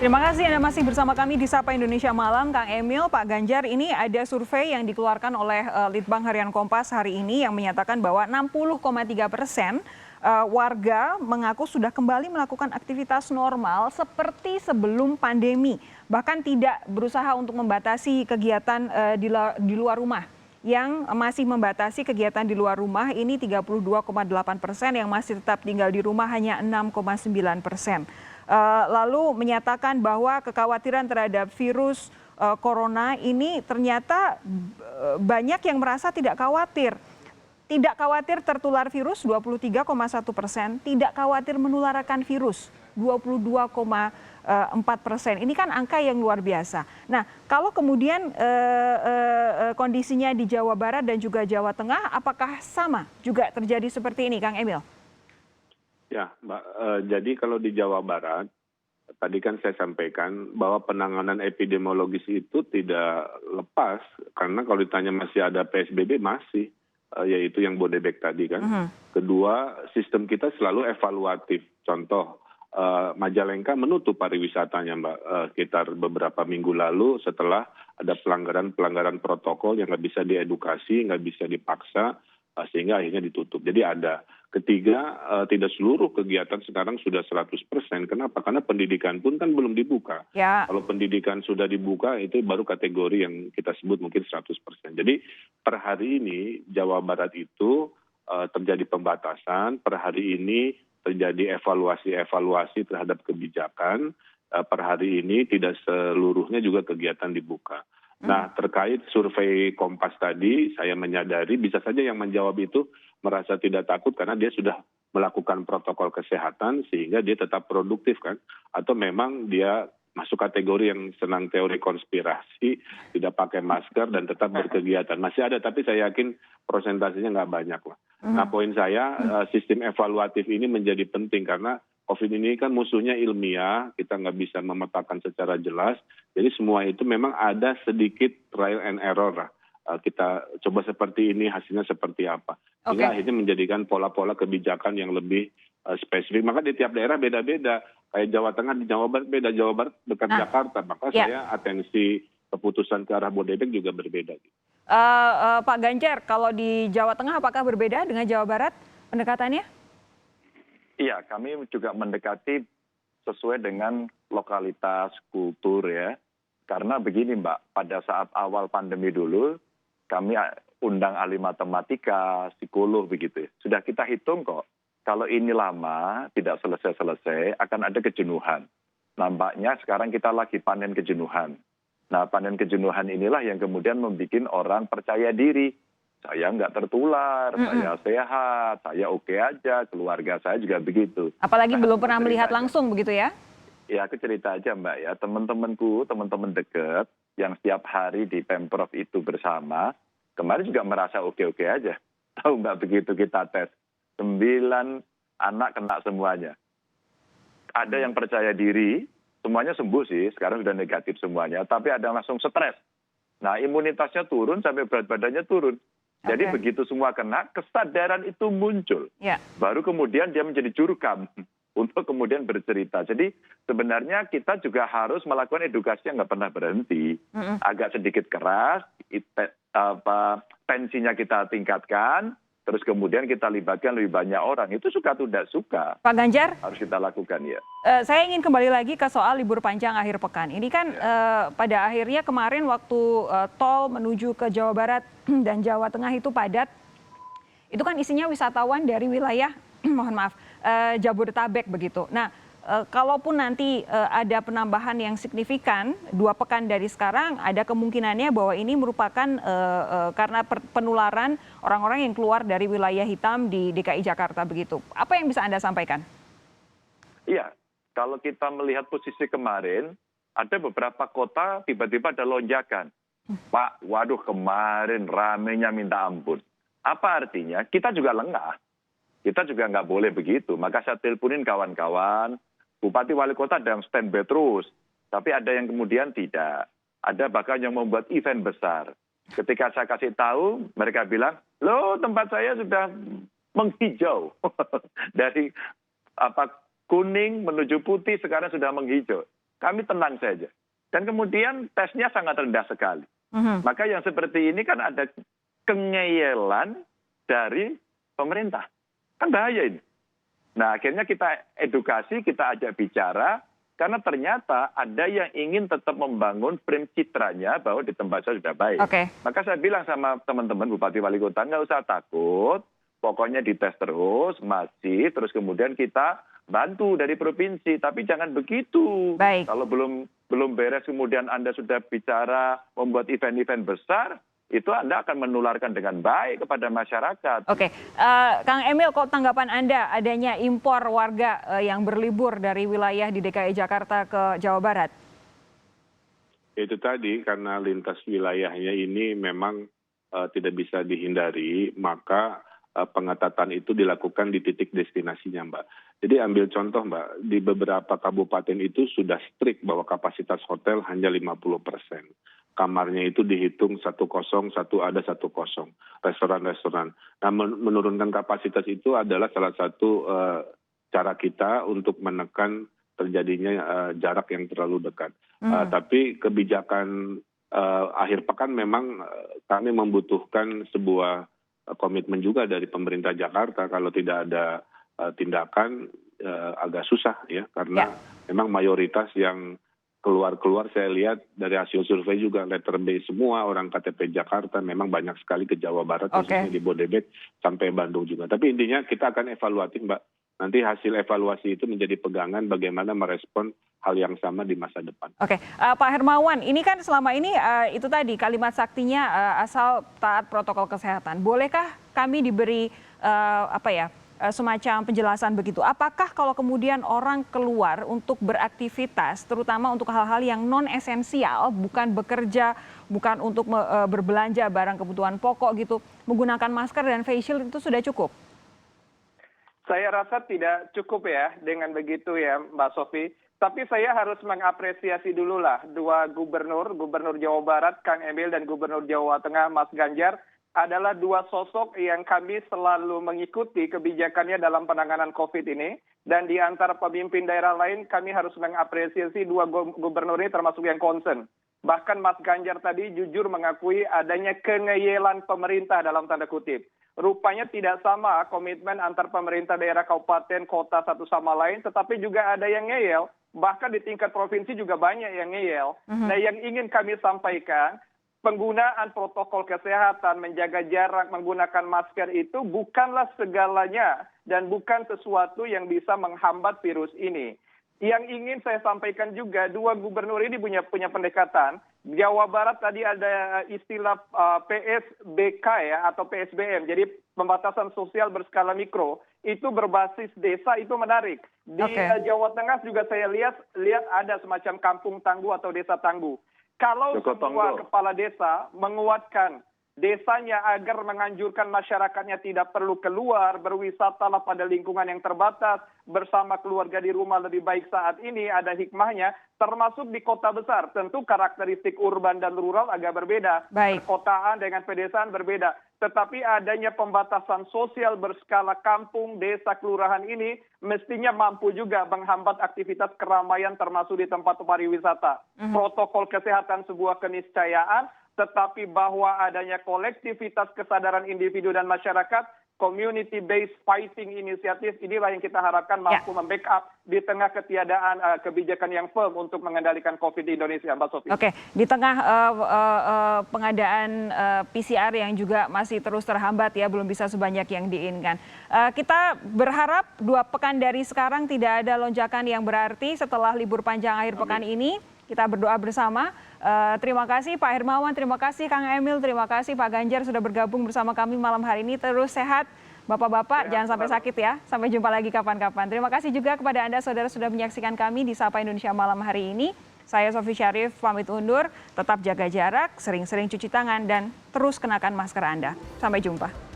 Terima kasih Anda masih bersama kami di Sapa Indonesia Malam, Kang Emil, Pak Ganjar. Ini ada survei yang dikeluarkan oleh Litbang Harian Kompas hari ini yang menyatakan bahwa 60,3% warga mengaku sudah kembali melakukan aktivitas normal seperti sebelum pandemi. Bahkan tidak berusaha untuk membatasi kegiatan di luar rumah. Yang masih membatasi kegiatan di luar rumah ini 32,8%, yang masih tetap tinggal di rumah hanya 6,9%. Lalu menyatakan bahwa kekhawatiran terhadap virus corona ini ternyata banyak yang merasa tidak khawatir. Tidak khawatir tertular virus 23,1%, tidak khawatir menularkan virus 22,4%. Ini kan angka yang luar biasa. Nah, kalau kemudian kondisinya di Jawa Barat dan juga Jawa Tengah, apakah sama juga terjadi seperti ini, Kang Emil? Ya, Mbak. Jadi kalau di Jawa Barat, tadi kan saya sampaikan bahwa penanganan epidemiologis itu tidak lepas, karena kalau ditanya masih ada PSBB, masih, yaitu yang Bodebek tadi kan. Kedua, sistem kita selalu evaluatif. Contoh, Majalengka menutup pariwisatanya, Mbak, sekitar beberapa minggu lalu setelah ada pelanggaran protokol yang nggak bisa diedukasi, nggak bisa dipaksa, sehingga akhirnya ditutup. Jadi ada. Ketiga, tidak seluruh kegiatan sekarang sudah 100%. Kenapa? Karena pendidikan pun kan belum dibuka. Ya. Kalau pendidikan sudah dibuka, itu baru kategori yang kita sebut mungkin 100%. Jadi per hari ini Jawa Barat itu terjadi pembatasan, per hari ini terjadi evaluasi terhadap kebijakan, per hari ini tidak seluruhnya juga kegiatan dibuka. Nah, terkait survei Kompas tadi, saya menyadari bisa saja yang menjawab itu merasa tidak takut karena dia sudah melakukan protokol kesehatan sehingga dia tetap produktif kan. Atau memang dia masuk kategori yang senang teori konspirasi, tidak pakai masker dan tetap berkegiatan. Masih ada, tapi saya yakin prosentasenya nggak banyak lah. Nah, poin saya, sistem evaluatif ini menjadi penting karena COVID ini kan musuhnya ilmiah, kita nggak bisa memetakan secara jelas. Jadi semua itu memang ada sedikit trial and error lah. Kita coba seperti ini, hasilnya seperti apa. Sehingga akhirnya menjadikan pola-pola kebijakan yang lebih spesifik. Maka di tiap daerah beda-beda. Kayak Jawa Tengah di Jawa Barat beda, Jawa Barat dekat Jakarta. Maka saya atensi keputusan ke arah Bodebek juga berbeda. Pak Ganjar, kalau di Jawa Tengah apakah berbeda dengan Jawa Barat pendekatannya? Iya, kami juga mendekati sesuai dengan lokalitas, kultur ya. Karena begini Mbak, pada saat awal pandemi dulu, kami undang ahli matematika, psikolog begitu. Sudah kita hitung kok, kalau ini lama, tidak selesai-selesai, akan ada kejenuhan. Nampaknya sekarang kita lagi panen kejenuhan. Nah, panen kejenuhan inilah yang kemudian membuat orang percaya diri. Saya nggak tertular, saya sehat, saya oke aja, keluarga saya juga begitu. Apalagi belum pernah melihat langsung begitu ya? Ya, aku cerita aja Mbak ya, teman-temanku, teman-teman dekat yang setiap hari di Pemprov itu bersama, kemarin juga merasa oke-oke aja. Tahu Mbak, begitu kita tes, 9 anak kena semuanya. Ada yang percaya diri, semuanya sembuh sih, sekarang sudah negatif semuanya, tapi ada yang langsung stres. Nah, imunitasnya turun sampai berat badannya turun. Jadi begitu semua kena, kesadaran itu muncul. Baru kemudian dia menjadi jurkam untuk kemudian bercerita. Jadi sebenarnya kita juga harus melakukan edukasi yang nggak pernah berhenti. Agak sedikit keras, tensinya kita tingkatkan, terus kemudian kita libatkan lebih banyak orang. Itu suka atau tidak suka. Pak Ganjar, harus kita lakukan ya. Saya ingin kembali lagi ke soal libur panjang akhir pekan. Ini kan pada akhirnya kemarin waktu tol menuju ke Jawa Barat dan Jawa Tengah itu padat. Itu kan isinya wisatawan dari wilayah, mohon maaf, Jabodetabek begitu. Nah, kalaupun nanti ada penambahan yang signifikan 2 pekan dari sekarang, ada kemungkinannya bahwa ini merupakan karena penularan orang-orang yang keluar dari wilayah hitam di DKI Jakarta begitu. Apa yang bisa Anda sampaikan? Iya, kalau kita melihat posisi kemarin, ada beberapa kota tiba-tiba ada lonjakan. Pak, waduh kemarin ramenya minta ampun. Apa artinya? Kita juga lengah. Kita juga nggak boleh begitu. Maka saya teleponin kawan-kawan, Bupati Wali Kota ada yang standby terus. Tapi ada yang kemudian tidak. Ada bahkan yang membuat event besar. Ketika saya kasih tahu, mereka bilang, loh tempat saya sudah menghijau. Dari kuning menuju putih sekarang sudah menghijau. kami tenang saja. Dan kemudian tesnya sangat rendah sekali. Maka yang seperti ini kan ada kengeyelan dari pemerintah. Kan bahaya ini. Nah, akhirnya kita edukasi, kita ajak bicara, karena ternyata ada yang ingin tetap membangun frame citranya bahwa di tempat saya sudah baik. Maka saya bilang sama teman-teman Bupati Wali Kota, nggak usah takut, pokoknya dites terus, masih, terus kemudian kita bantu dari provinsi, tapi jangan begitu. Kalau belum beres kemudian Anda sudah bicara membuat event-event besar, itu Anda akan menularkan dengan baik kepada masyarakat. Kang Emil, kok tanggapan Anda adanya impor warga yang berlibur dari wilayah di DKI Jakarta ke Jawa Barat? Itu tadi, karena lintas wilayahnya ini memang tidak bisa dihindari, maka pengetatan itu dilakukan di titik destinasinya, Mbak. Jadi ambil contoh, Mbak, di beberapa kabupaten itu sudah strict bahwa kapasitas hotel hanya 50%. Kamarnya itu dihitung 1-0, ada 1-0. Restoran-restoran. Nah, menurunkan kapasitas itu adalah salah satu cara kita untuk menekan terjadinya jarak yang terlalu dekat. Tapi kebijakan akhir pekan memang kami membutuhkan sebuah komitmen juga dari pemerintah Jakarta. Kalau tidak ada tindakan agak susah ya, karena memang mayoritas yang keluar saya lihat dari hasil survei juga letter B semua orang KTP Jakarta, memang banyak sekali ke Jawa Barat, khususnya di Bodebek sampai Bandung juga. Tapi intinya kita akan evaluasi, Mbak. Nanti hasil evaluasi itu menjadi pegangan bagaimana merespon hal yang sama di masa depan. Pak Hermawan, ini kan selama ini itu tadi kalimat saktinya asal taat protokol kesehatan. Bolehkah kami diberi semacam penjelasan begitu? Apakah kalau kemudian orang keluar untuk beraktivitas, terutama untuk hal-hal yang non esensial, bukan bekerja, bukan untuk berbelanja barang kebutuhan pokok gitu, menggunakan masker dan face shield itu sudah cukup? Saya rasa tidak cukup ya dengan begitu ya Mbak Sofi. Tapi saya harus mengapresiasi dulu lah dua gubernur Jawa Barat Kang Emil dan Gubernur Jawa Tengah Mas Ganjar adalah dua sosok yang kami selalu mengikuti kebijakannya dalam penanganan COVID ini. Dan di antara pemimpin daerah lain kami harus mengapresiasi dua gubernur ini termasuk yang concern. Bahkan Mas Ganjar tadi jujur mengakui adanya kengeyelan pemerintah dalam tanda kutip. Rupanya tidak sama komitmen antar pemerintah daerah, kabupaten, kota satu sama lain, tetapi juga ada yang ngeyel. Bahkan di tingkat provinsi juga banyak yang ngeyel. Nah, yang ingin kami sampaikan, penggunaan protokol kesehatan, menjaga jarak, menggunakan masker itu bukanlah segalanya dan bukan sesuatu yang bisa menghambat virus ini. Yang ingin saya sampaikan juga, dua gubernur ini punya pendekatan. Jawa Barat tadi ada istilah PSBK ya atau PSBM, jadi pembatasan sosial berskala mikro. Itu berbasis desa, itu menarik. Di Jawa Tengah juga saya lihat ada semacam kampung tangguh atau desa tangguh. Kalau semua kepala desa menguatkan desanya agar menganjurkan masyarakatnya tidak perlu keluar, berwisatalah pada lingkungan yang terbatas, bersama keluarga di rumah lebih baik saat ini, ada hikmahnya, termasuk di kota besar. Tentu karakteristik urban dan rural agak berbeda, perkotaan dengan pedesaan berbeda. Tetapi adanya pembatasan sosial berskala kampung, desa, kelurahan ini mestinya mampu juga menghambat aktivitas keramaian termasuk di tempat pariwisata. Protokol kesehatan sebuah keniscayaan, tetapi bahwa adanya kolektivitas kesadaran individu dan masyarakat, community-based fighting inisiatif, inilah yang kita harapkan mampu membackup di tengah ketiadaan kebijakan yang firm untuk mengendalikan COVID di Indonesia, Mbak Sofi. Di tengah pengadaan PCR yang juga masih terus terhambat ya, belum bisa sebanyak yang diinginkan. Kita berharap 2 pekan dari sekarang tidak ada lonjakan yang berarti setelah libur panjang akhir pekan ini. Kita berdoa bersama. Terima kasih Pak Hermawan, terima kasih Kang Emil, terima kasih Pak Ganjar sudah bergabung bersama kami malam hari ini. Terus sehat Bapak-bapak, jangan sampai sakit ya. Sampai jumpa lagi kapan-kapan. Terima kasih juga kepada Anda saudara sudah menyaksikan kami di Sapa Indonesia malam hari ini. Saya Sofi Syarif pamit undur, tetap jaga jarak, sering-sering cuci tangan dan terus kenakan masker Anda. Sampai jumpa.